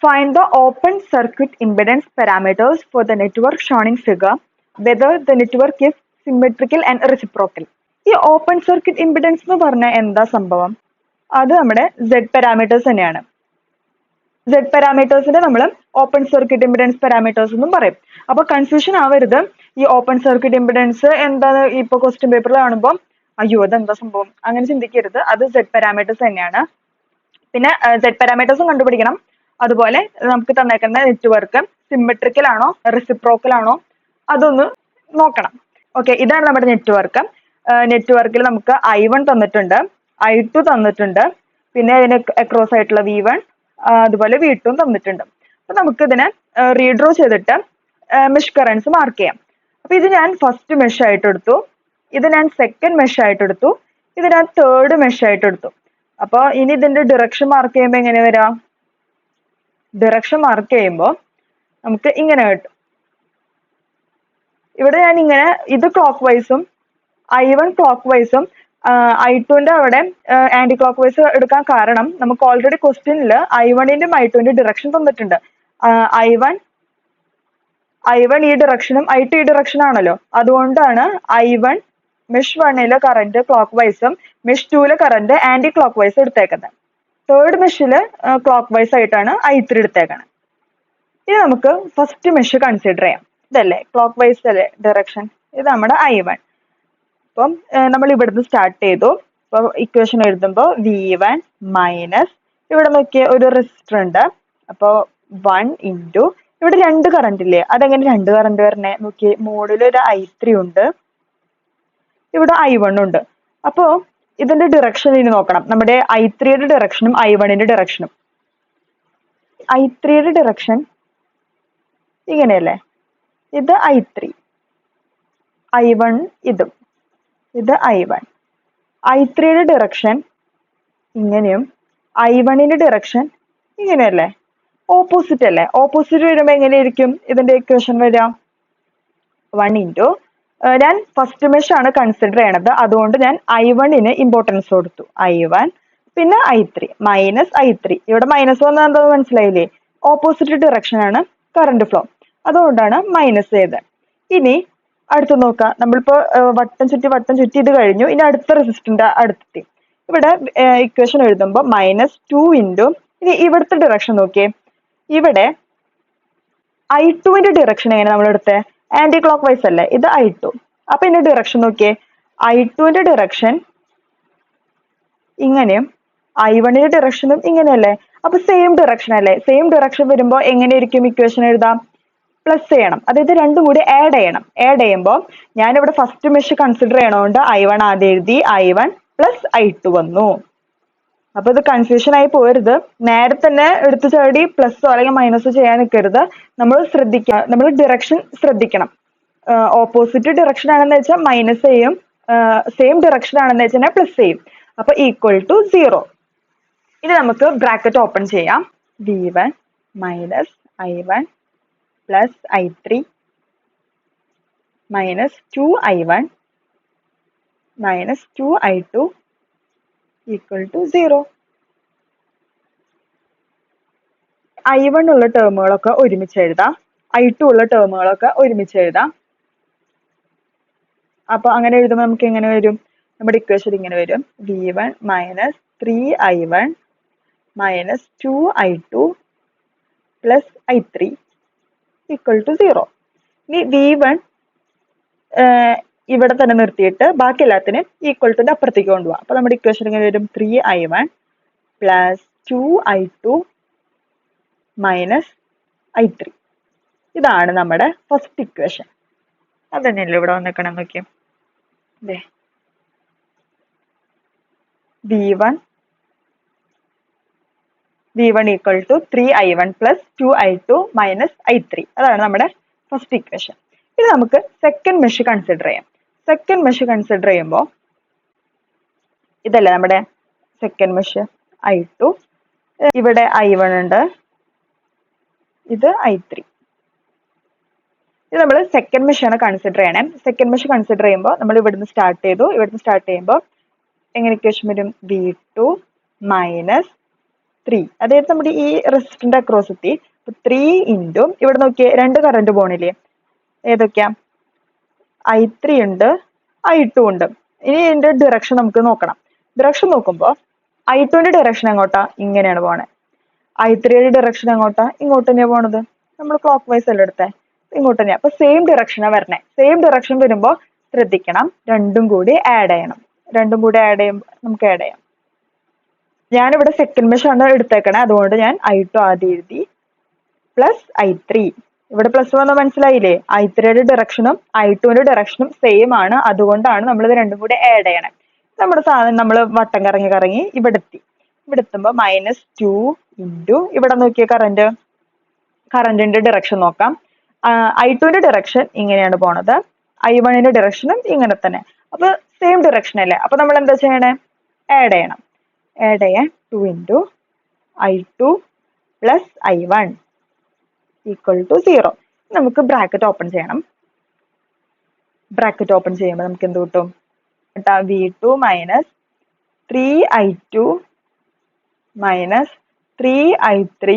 Find the open circuit impedance parameters for the network shown in figure, whether the network is symmetrical and reciprocal. ഈ open circuit impedance എന്ന് പറഞ്ഞാൽ എന്താ സംഭവം? അത് നമ്മുടെ Z parameters തന്നെയാണ്. സെഡ് പാരാമീറ്റേഴ്സിനെ നമ്മൾ ഓപ്പൺ സർക്യൂട്ട് ഇമ്പിഡൻസ് പാരാമീറ്റേഴ്സ് എന്നും പറയും. അപ്പൊ കൺഫ്യൂഷൻ ആവരുത്. ഈ ഓപ്പൺ സർക്യൂട്ട് ഇമ്പിഡൻസ് എന്താണ് ഇപ്പൊ ക്വസ്റ്റ്യൻ പേപ്പറിൽ കാണുമ്പോൾ അയ്യോ അതെന്താ സംഭവം അങ്ങനെ ചിന്തിക്കരുത്. അത് സെഡ് പാരാമീറ്റേഴ്സ് തന്നെയാണ്. പിന്നെ സെഡ് പാരാമീറ്റേഴ്സും കണ്ടുപിടിക്കണം. അതുപോലെ നമുക്ക് തന്നേക്കുന്ന നെറ്റ്വർക്ക് സിമെട്രിക്കൽ ആണോ റെസിപ്രോക്കൽ ആണോ അതൊന്ന് നോക്കണം. ഓക്കെ, ഇതാണ് നമ്മുടെ നെറ്റ്വർക്ക്. നെറ്റ്വർക്കിൽ നമുക്ക് I1 തന്നിട്ടുണ്ട്, I2 തന്നിട്ടുണ്ട്, പിന്നെ ഇതിന് അക്രോസ് ആയിട്ടുള്ള V1 അതുപോലെ V2 തന്നിട്ടുണ്ട്. അപ്പൊ നമുക്ക് ഇതിനെ റീഡ്രോ ചെയ്തിട്ട് മെഷ് കറൻസ് മാർക്ക് ചെയ്യാം. അപ്പൊ ഇത് ഞാൻ ഫസ്റ്റ് മെഷ് ആയിട്ട് എടുത്തു, ഇത് ഞാൻ സെക്കൻഡ് മെഷ് ആയിട്ട് എടുത്തു, ഇത് ഞാൻ തേർഡ് മെഷ് ആയിട്ട് എടുത്തു. അപ്പൊ ഇനി ഇതിന്റെ ഡിറക്ഷൻ മാർക്ക് ചെയ്യുമ്പോൾ എങ്ങനെ വരാം? ഡിറക്ഷൻ മാർക്ക് ചെയ്യുമ്പോൾ നമുക്ക് ഇങ്ങനെ കിട്ടും. ഇവിടെ ഞാൻ ഇങ്ങനെ ഇത് ക്ലോക്ക് വൈസും I1 ക്ലോക്ക് വൈസും I2ന്റെ അവിടെ ആന്റി ക്ലോക്ക് വൈസ് എടുക്കാൻ കാരണം നമുക്ക് ഓൾറെഡി ക്വസ്റ്റ്യനിൽ I1ന്റെയും I2ന്റെയും ഡിറക്ഷൻ തന്നിട്ടുണ്ട്. I1 ഈ ഡിറക്ഷനും I2 ഈ ഡിറക്ഷൻ ആണല്ലോ. അതുകൊണ്ടാണ് I1 മെഷ് 1ലെ കറന്റ് ക്ലോക്ക് വൈസും മെഷ് 2ലെ കറന്റ് ആന്റി ക്ലോക്ക് വൈസ് എടുത്തേക്കുന്നത്. തേർഡ് മെഷില് ക്ലോക്ക് വൈസ് ആയിട്ടാണ് I3 എടുത്തേക്കുന്നത്. ഇനി നമുക്ക് ഫസ്റ്റ് മെഷ് കൺസിഡർ ചെയ്യാം. ഇതല്ലേ ക്ലോക്ക് വൈസ് അല്ലേ ഡിറക്ഷൻ, ഇത് നമ്മുടെ I1. അപ്പം നമ്മൾ ഇവിടുന്ന് സ്റ്റാർട്ട് ചെയ്തു. അപ്പൊ ഇക്വേഷൻ എഴുതുമ്പോൾ V1 മൈനസ് ഇവിടെ നോക്കിയ ഒരു റെസിസ്റ്റർ ഉണ്ട്. അപ്പോ 1 ഇൻറ്റു ഇവിടെ രണ്ട് കറന്റ് ഇല്ലേ, അതെങ്ങനെ രണ്ട് കറന്റ് വരണേ നോക്കിയേ. മോഡിൽ ഒരു I3 ഉണ്ട്, ഇവിടെ I1 ഉണ്ട്. അപ്പോ ഇതിന്റെ ഡിറക്ഷൻ ഇനി നോക്കണം. നമ്മുടെ I3യുടെ ഡിറക്ഷനും I1ന്റെ ഡിറക്ഷനും. I3യുടെ ഡിറക്ഷൻ ഇങ്ങനെയല്ലേ, ഇത് I3, I1 ഇതും, ഇത് I1. I3യുടെ ഡിറക്ഷൻ ഇങ്ങനെയും I1ന്റെ ഡിറക്ഷൻ ഇങ്ങനെയല്ലേ, ഓപ്പോസിറ്റ് അല്ലേ. ഓപ്പോസിറ്റ് വരുമ്പോൾ എങ്ങനെയായിരിക്കും ഇതിന്റെ ഇക്വേഷൻ വരാം? 1 ഇൻറ്റു ഞാൻ ഫസ്റ്റ് മെഷ് ആണ് കൺസിഡർ ചെയ്യണത്, അതുകൊണ്ട് ഞാൻ I1ന് ഇമ്പോർട്ടൻസ് കൊടുത്തു. I1 പിന്നെ I3 മൈനസ് I3. ഇവിടെ മൈനസ് വന്നാൽ എന്താ മനസ്സിലായില്ലേ? ഓപ്പോസിറ്റ് ഡിറക്ഷൻ ആണ് കറണ്ട് ഫ്ലോ, അതുകൊണ്ടാണ് മൈനസ് ചെയ്തത്. ഇനി അടുത്ത് നോക്കാം. നമ്മളിപ്പോ വട്ടം ചുറ്റി ഇത് കഴിഞ്ഞു. ഇനി അടുത്ത റെസിസ്റ്ററിന്റെ അടുത്തെത്തി. ഇവിടെ ഇക്വേഷൻ എഴുതുമ്പോൾ -2 ഇൻറ്റു ഇനി ഇവിടുത്തെ ഡിറക്ഷൻ നോക്കിയേ. ഇവിടെ I2ന്റെ ഡിറക്ഷൻ എങ്ങനെ നമ്മൾ എടുത്തേ? ആന്റി ക്ലോക്ക് വൈസ് അല്ലേ, ഇത് I2. അപ്പൊ ഇതിന്റെ ഡിറക്ഷൻ നോക്കിയേ, I2ന്റെ ഡിറക്ഷൻ ഇങ്ങനെയും I1ന്റെ ഡിറക്ഷനും ഇങ്ങനെയല്ലേ. അപ്പൊ സെയിം ഡിറക്ഷൻ അല്ലേ. സെയിം ഡിറക്ഷൻ വരുമ്പോൾ എങ്ങനെയായിരിക്കും ഇക്വേഷൻ എഴുതാം? പ്ലസ് ചെയ്യണം, അതായത് രണ്ടും കൂടി ആഡ് ചെയ്യണം. ആഡ് ചെയ്യുമ്പോൾ ഞാനിവിടെ ഫസ്റ്റ് മെഷ് കൺസിഡർ ചെയ്യണോണ്ട് I1 ആദ്യം എഴുതി, I1 പ്ലസ് I2 വന്നു. അപ്പൊ ഇത് കൺഫ്യൂഷൻ ആയി പോരുത്. നേരെ തന്നെ എടുത്തു ചാടി പ്ലസോ അല്ലെങ്കിൽ മൈനസോ ചെയ്യാൻ നിൽക്കരുത്. നമ്മൾ ശ്രദ്ധിക്കുക, നമ്മൾ ഡിറക്ഷൻ ശ്രദ്ധിക്കണം. ഓപ്പോസിറ്റ് ഡിറക്ഷൻ ആണെന്ന് വെച്ചാൽ മൈനസ് ചെയ്യും, സെയിം ഡിറക്ഷൻ ആണെന്ന് വെച്ചാൽ പ്ലസ് ചെയ്യും. അപ്പൊ ഈക്വൽ ടു 0. ഇനി നമുക്ക് ബ്രാക്കറ്റ് ഓപ്പൺ ചെയ്യാം. V1 minus I1 plus I3 minus 2I1 minus 2I2 equal to 0. I1 ഉള്ള ടേമുകളൊക്കെ ഒരുമിച്ച് എഴുതാം, I2 ഉള്ള ടേമുകളൊക്കെ ഒരുമിച്ച് എഴുതാം. അപ്പൊ അങ്ങനെ എഴുതുമ്പോൾ നമുക്ക് എങ്ങനെ വരും? നമ്മുടെ ഇക്വേഷൻ ഇങ്ങനെ വരും. V1 minus 3I1 minus 2I2 plus I3 equal to 0. ഇനി V1 ഇവിടെ തന്നെ നിർത്തിയിട്ട് ബാക്കി എല്ലാത്തിനും ഈക്വൽ ടുന്റെ അപ്പുറത്തേക്ക് കൊണ്ടുപോകാം. അപ്പൊ നമ്മുടെ ഇക്വേഷൻ ഇങ്ങനെ വരും. 3I1 plus 2I2 minus I3. ഇതാണ് നമ്മുടെ ഫസ്റ്റ് ഇക്വേഷൻ. അത് തന്നെയല്ലേ ഇവിടെ വന്നിക്കണം നോക്കിയാൽ. അതെ, V1 equal to 3I1 plus 2I2 minus I3. അതാണ് നമ്മുടെ ഫസ്റ്റ് ഇക്വേഷൻ. ഇനി നമുക്ക് സെക്കൻഡ് മെഷ് കൺസിഡർ ചെയ്യാം. സെക്കൻഡ് മെഷ് കൺസിഡർ ചെയ്യുമ്പോൾ ഇതല്ലേ നമ്മുടെ സെക്കൻഡ് മെഷ് I2, ഇവിടെ I1 ഉണ്ട്, ഇത് I3. ഇത് നമ്മൾ സെക്കൻഡ് മെഷ് ആണ് കൺസിഡർ ചെയ്യണേ. സെക്കൻഡ് മെഷ് കൺസിഡർ ചെയ്യുമ്പോൾ നമ്മൾ ഇവിടുന്ന് സ്റ്റാർട്ട് ചെയ്യുമ്പോൾ എങ്ങനെ ഇക്വേഷൻ വരും? V2 minus 3. അതായത് നമ്മുടെ ഈ റെസിസ്റ്ററിന്റെ അക്രോസ് എത്തി. 3 ഇൻറ്റു ഇവിടെ നോക്കിയേ, രണ്ട് കറണ്ട് പോണില്ലേ, ഏതൊക്കെയാ? I3 ഉണ്ട്, I2 ഉണ്ട്. ഇനി ഇതിന്റെ ഡിറക്ഷൻ നമുക്ക് നോക്കണം. ഡിറക്ഷൻ നോക്കുമ്പോൾ I2ന്റെ ഡിറക്ഷൻ എങ്ങോട്ടാ? ഇങ്ങനെയാണ് പോണേ. I3യുടെ ഡിറക്ഷൻ എങ്ങോട്ടാ? ഇങ്ങോട്ട് തന്നെയാ പോണത്. നമ്മൾ ക്ലോക്ക് വൈസ് അല്ലേ എടുത്തേ, ഇങ്ങോട്ട് തന്നെയാ. അപ്പൊ സെയിം ഡിറക്ഷനാ വരണേ. സെയിം ഡിറക്ഷൻ വരുമ്പോൾ ശ്രദ്ധിക്കണം, രണ്ടും കൂടി ആഡ് ചെയ്യണം. രണ്ടും കൂടി ആഡ് ചെയ്യുമ്പോൾ നമുക്ക് ആഡ് ചെയ്യാം. ഞാനിവിടെ സെക്കൻഡ് മെഷ് ആണ് എടുത്തേക്കണേ, അതുകൊണ്ട് ഞാൻ I2 ആദ്യം എഴുതി, പ്ലസ് I3. ഇവിടെ പ്ലസ് വന്ന് മനസ്സിലായില്ലേ? I3യുടെ ഡിറക്ഷനും I2ന്റെ ഡിറക്ഷനും സെയിം ആണ്, അതുകൊണ്ടാണ് നമ്മൾ ഇത് രണ്ടും കൂടി ആഡ് ചെയ്യണേ. നമ്മുടെ സാധനം നമ്മൾ വട്ടം കറങ്ങി കറങ്ങി ഇവിടെ എത്തി. ഇവിടെ എത്തുമ്പോൾ -2 ഇൻറ്റു ഇവിടെ നോക്കിയ കറണ്ടിന്റെ ഡിറക്ഷൻ നോക്കാം. I2ന്റെ ഡിറക്ഷൻ ഇങ്ങനെയാണ് പോണത്, I1ന്റെ ഡിറക്ഷനും ഇങ്ങനെ തന്നെ. അപ്പൊ സെയിം ഡിറക്ഷൻ അല്ലേ, അപ്പൊ നമ്മൾ എന്താ ചെയ്യണേ? ആഡ് ചെയ്യണം. ആഡ് ചെയ്യാൻ 2 into I2 plus I1 equal to 0. നമുക്ക് ബ്രാക്കറ്റ് ഓപ്പൺ ചെയ്യണം. ബ്രാക്കറ്റ് ഓപ്പൺ ചെയ്യുമ്പോൾ നമുക്ക് എന്ത് കിട്ടും? V2 minus 3I2 minus 3I3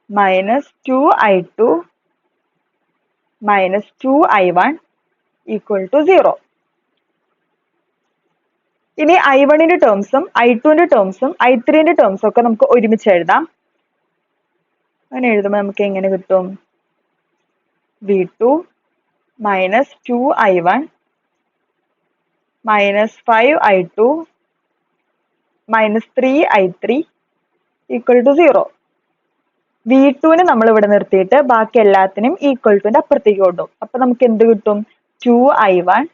minus 2I2 minus 2I1 equal to 0. ഇനി I1ന്റെ ടേംസും I2ന്റെ ടേംസും I3ന്റെ ടേംസും ഒക്കെ നമുക്ക് ഒരുമിച്ച് എഴുതാം. അങ്ങനെ എഴുതുമ്പോൾ നമുക്ക് എങ്ങനെ കിട്ടും? V2 minus 2I1 minus 5I2 minus 3I3 equal to 0. V2നെ നമ്മൾ ഇവിടെ നിർത്തിയിട്ട് ബാക്കി എല്ലാത്തിനും ഈക്വൽ ടുന്റെ അപ്പുറത്തേക്ക് കൊണ്ടുപോകും. അപ്പൊ നമുക്ക് എന്ത് കിട്ടും? 2I1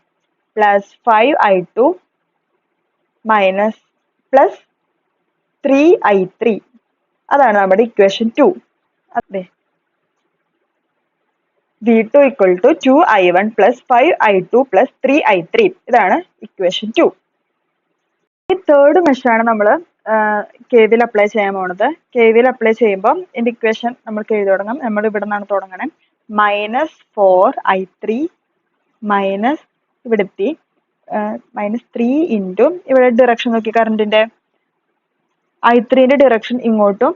plus 5I2 minus plus 3I3. അതാണ് നമ്മുടെ ഇക്വേഷൻ 2. അതെ, V2 equal to 2I1 plus 5I2 plus 3I3. ഇതാണ് ഇക്വേഷൻ 2. ഈ തേർഡ് മെഷാണ് നമ്മൾ KVL അപ്ലൈ ചെയ്യാൻ പോണത്. KVL അപ്ലൈ ചെയ്യുമ്പോൾ ഇതിന്റെ ഇക്വേഷൻ നമ്മൾക്ക് എഴുതി തുടങ്ങാം. നമ്മൾ ഇവിടെ നിന്നാണ് തുടങ്ങണേ. -4I3 മൈനസ് ഇവിടെ എത്തി -3 ഇൻറ്റു ഇവിടെ ഡിറക്ഷൻ നോക്കി, കറണ്ടിന്റെ I3ന്റെ ഡിറക്ഷൻ ഇങ്ങോട്ടും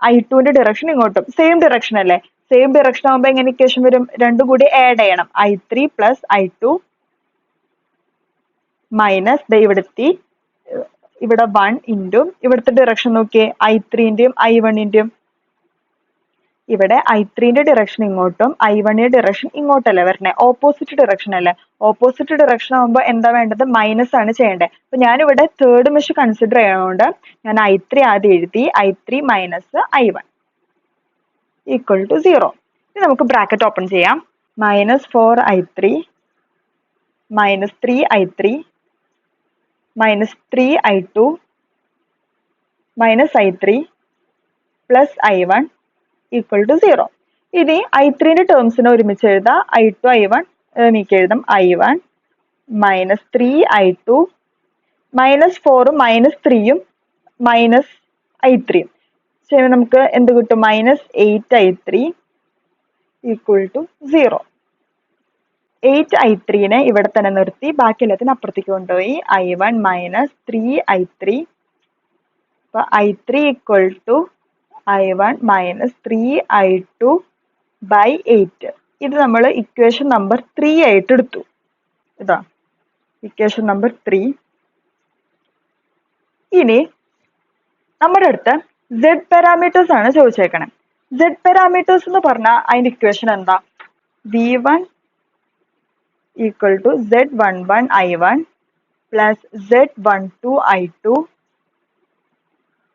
I2ന്റെ ഡിറക്ഷൻ ഇങ്ങോട്ടും സെയിം ഡിറക്ഷൻ അല്ലേ. സെയിം ഡിറക്ഷൻ ആകുമ്പോൾ എങ്ങനെ ഇക്വേഷൻ വരും? രണ്ടും കൂടി ആഡ് ചെയ്യണം. I3 പ്ലസ് I2 മൈനസ് ഇവിടെ എത്തി, ഇവിടെ 1 ഇൻറ്റു ഇവിടുത്തെ ഡിറക്ഷൻ നോക്കിയേ, I3ന്റെയും I1ന്റെയും. ഇവിടെ I3ന്റെ ഡിറക്ഷൻ ഇങ്ങോട്ടും I1ന്റെ ഡിറക്ഷൻ ഇങ്ങോട്ടല്ലേ വരണേ, ഓപ്പോസിറ്റ് ഡിറക്ഷൻ അല്ലേ. ഓപ്പോസിറ്റ് ഡിറക്ഷൻ ആകുമ്പോൾ എന്താ വേണ്ടത്? മൈനസ് ആണ് ചെയ്യേണ്ടത്. അപ്പൊ ഞാനിവിടെ തേർഡ് മെഷ് കൺസിഡർ ചെയ്യണോണ്ട് ഞാൻ I3 ആദ്യം എഴുതി, I3 minus I1 equal to 0. ഇനി നമുക്ക് ബ്രാക്കറ്റ് ഓപ്പൺ ചെയ്യാം. -4I3 minus 3I3 minus 3I2 minus I3 plus I1 equal to 0. ഇനി I3ന്റെ ടേംസിനെ ഒരുമിച്ച് എഴുതാം. I2 I1 നീക്കി എഴുതാം. I1 മൈനസ് 3I2 മൈനസ് 4ഉം മൈനസ് 3യും മൈനസ് I3യും ചെയ്യുമ്പോൾ നമുക്ക് എന്ത് കിട്ടും? -8I3 equal to 0. 8I3നെ ഇവിടെ തന്നെ നിർത്തി, ബാക്കി എല്ലാത്തിനും അപ്പുറത്തേക്ക് കൊണ്ടുപോയി. I1 minus 3I3. അപ്പൊ I3 equal to I1 minus 3I2 by 8. ഇത് നമ്മൾ ഇക്വേഷൻ നമ്പർ 3 ആയിട്ട് എടുത്തു. ഇതാ ഇക്വേഷൻ നമ്പർ 3. ഇനി നമ്മുടെ അടുത്ത് Z പാരാമീറ്റേഴ്സ് ആണ് ചോദിച്ചേക്കണേ. Z പാരാമീറ്റേഴ്സ് എന്ന് പറഞ്ഞാൽ അതിന്റെ ഇക്വേഷൻ എന്താ? V1 equal to Z11 I1 plus Z12 I2,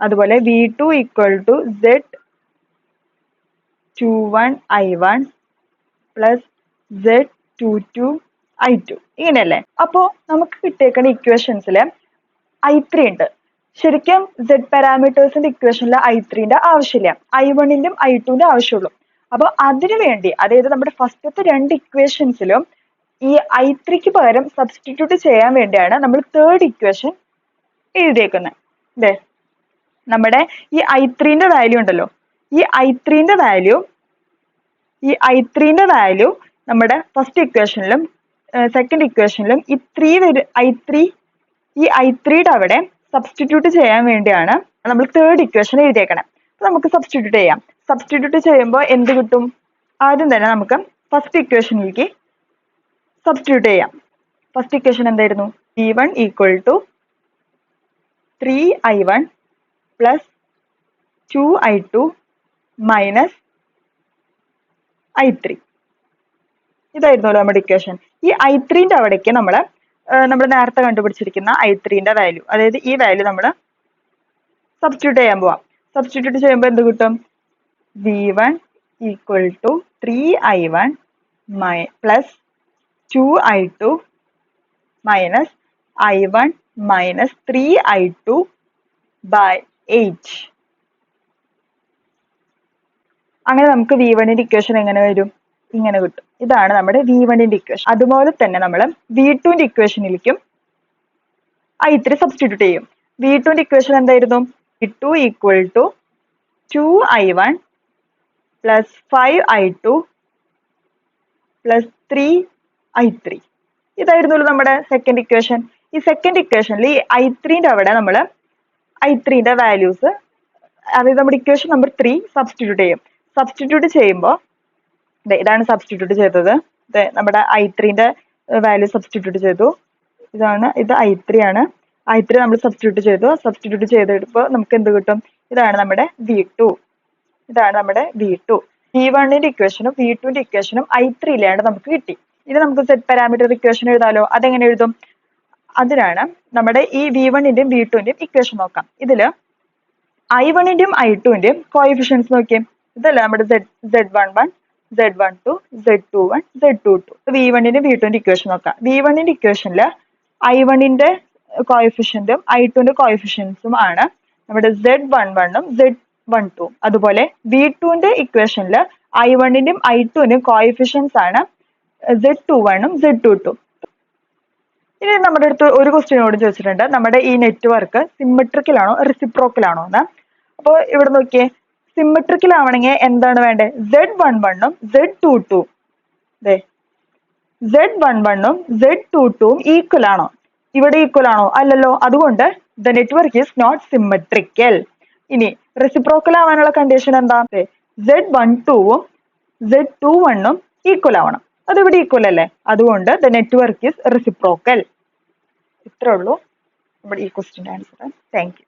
അതുപോലെ V2 equal to Z21 I1 plus Z22 I2. ഇങ്ങനെയല്ലേ. അപ്പോ നമുക്ക് കിട്ടിയേക്കുന്ന ഇക്വേഷൻസിൽ I3 ഉണ്ട്. ശരിക്കും Z പാരാമീറ്റേഴ്സിന്റെ ഇക്വേഷനിൽ I3ന്റെ ആവശ്യമില്ല, I1ന്റെയും I2ന്റെ ആവശ്യമുള്ളൂ. അപ്പൊ അതിനു വേണ്ടി, അതായത് നമ്മുടെ ഫസ്റ്റത്തെ രണ്ട് ഇക്വേഷൻസിലും ഈ I3ക്ക് പകരം സബ്സ്റ്റിറ്റ്യൂട്ട് ചെയ്യാൻ വേണ്ടിയാണ് നമ്മൾ തേർഡ് ഇക്വേഷൻ എഴുതിയേക്കുന്നത്. അതെ, നമ്മുടെ ഈ I3ന്റെ വാല്യൂ ഉണ്ടല്ലോ, ഈ I3ന്റെ വാല്യൂ നമ്മുടെ ഫസ്റ്റ് ഇക്വേഷനിലും സെക്കൻഡ് ഇക്വേഷനിലും ഈ I3യുടെ അവിടെ സബ്സ്റ്റിറ്റ്യൂട്ട് ചെയ്യാൻ വേണ്ടിയാണ് നമ്മൾ തേർഡ് ഇക്വേഷൻ എഴുതിയേക്കണം. അപ്പൊ നമുക്ക് സബ്സ്റ്റിറ്റ്യൂട്ട് ചെയ്യാം. സബ്സ്റ്റിറ്റ്യൂട്ട് ചെയ്യുമ്പോൾ എന്ത് കിട്ടും? ആദ്യം തന്നെ നമുക്ക് ഫസ്റ്റ് ഇക്വേഷനിലേക്ക് സബ്സ്റ്റിറ്റ്യൂട്ട് ചെയ്യാം. ഫസ്റ്റ് ഇക്വേഷൻ എന്തായിരുന്നു? v1 equal to 3i1 plus 2i2 minus i3. ഇതായിരുന്നല്ലോ നമ്മുടെ ഇക്വേഷൻ. ഈ i3ന്റെ അവിടേക്ക് നമ്മൾ നേരത്തെ കണ്ടുപിടിച്ചിരിക്കുന്ന i3ന്റെ വാല്യൂ, അതായത് ഈ വാല്യൂ നമ്മൾ സബ്സ്റ്റിറ്റ്യൂട്ട് ചെയ്യാൻ പോവാം. സബ്സ്റ്റിറ്റ്യൂട്ട് ചെയ്യുമ്പോൾ എന്ത് കിട്ടും? v1 equal to 3i1 plus 2i2 minus i1 minus 3i2 by 8. അങ്ങനെ നമുക്ക് v1ന്റെ ഇക്വേഷൻ എങ്ങനെ വരും? ഇങ്ങനെ കിട്ടും. ഇതാണ് നമ്മുടെ v1ന്റെ ഇക്വേഷൻ. അതുപോലെ തന്നെ നമ്മൾ v2ന്റെ ഇക്വേഷനിലേക്കും i3 സബ്സ്റ്റിറ്റ്യൂട്ട് ചെയ്യും. v2ന്റെ ഇക്വേഷൻ എന്തായിരുന്നു? v2 equal to 2i1 plus 5i2 plus 3i3. ഇതായിരുന്നല്ലോ നമ്മുടെ സെക്കൻഡ് ഇക്വേഷൻ. ഈ സെക്കൻഡ് ഇക്വേഷനിൽ ഈ i3ന്റെ അവിടെ നമ്മൾ i3ന്റെ വാല്യൂസ്, അതായത് നമ്മുടെ ഇക്വേഷൻ നമ്പർ 3 സബ്സ്റ്റിറ്റ്യൂട്ട് ചെയ്യും. സബ്സ്റ്റിറ്റ്യൂട്ട് ചെയ്യുമ്പോൾ ഇതാണ് സബ്സ്റ്റിറ്റ്യൂട്ട് ചെയ്തത്. നമ്മുടെ i3ന്റെ വാല്യൂ സബ്സ്റ്റിറ്റ്യൂട്ട് ചെയ്തു. ഇത് i3 ആണ്. i3 നമ്മൾ സബ്സ്റ്റിറ്റ്യൂട്ട് ചെയ്തു. സബ്സ്റ്റിറ്റ്യൂട്ട് ചെയ്തെടുപ്പോൾ നമുക്ക് എന്ത് കിട്ടും? ഇതാണ് നമ്മുടെ v2. ഇതാണ് നമ്മുടെ v2. v1ന്റെ ഇക്വേഷനും v2ന്റെ ഇക്വേഷനും i3 ഇല്ലാണ്ട് നമുക്ക് കിട്ടി. ഇനി നമുക്ക് സെറ്റ് പാരാമീറ്റർ ഇക്വേഷൻ എഴുതാലോ. അതെങ്ങനെ എഴുതും? അതിനാണ് നമ്മുടെ ഈ v1ന്റെയും v2ന്റെയും ഇക്വേഷൻ നോക്കാം. ഇതില് i1ന്റെയും i2ന്റെയും കോഎഫിഷ്യൻസ് നോക്കിയേ. ഇതല്ലേ നമ്മുടെ z11, z12, z21, z22. v1ന്റെയും v2ന്റെയും equation നോക്കാം. v1ന്റെ ഇക്വേഷനിൽ i1ന്റെ കോഎഫിഷ്യന്റും i2ന്റെ കോഎഫിഷ്യൻസും ആണ് നമ്മുടെ z11ഉം z12ഉം. അതുപോലെ v2ന്റെ ഇക്വേഷനിൽ i1ന്റെയും i2ന്റെയും കോഎഫിഷ്യൻസ് ആണ് z21ഉം z22ഉം. ഇനി നമ്മുടെ അടുത്ത് ഒരു ക്വസ്റ്റ്യനോട് ചോദിച്ചിട്ടുണ്ട്, നമ്മുടെ ഈ നെറ്റ്വർക്ക് സിമെട്രിക്കൽ ആണോ റെസിപ്രോക്കൽ ആണോ എന്ന്. അപ്പോൾ ഇവിടെ നോക്കിയേ, സിമെട്രിക്കൽ ആവണമെങ്കിൽ എന്താണ് വേണ്ടത്? z11ഉം z22ഉം z11ഉം z22ഉം ഈക്വൽ ആണോ? ഇവിടെ ഈക്വൽ ആണോ? അല്ലല്ലോ. അതുകൊണ്ട് the network is not symmetrical. ഇനി റെസിപ്രോക്കൽ ആവാനുള്ള കണ്ടീഷൻ എന്താ? z12ഉം z21ഉം ഈക്വൽ ആവണം. അത് ഇവിടെ ഈക്വൽ അല്ലേ? അതുകൊണ്ട് ദ നെറ്റ്വർക്ക് ഈസ് റെസിപ്രോക്കൽ. ഇത്രേ ഉള്ളൂ നമ്മുടെ ഈ ക്വസ്റ്റ്യൻ്റെ ആൻസർ. Thank you.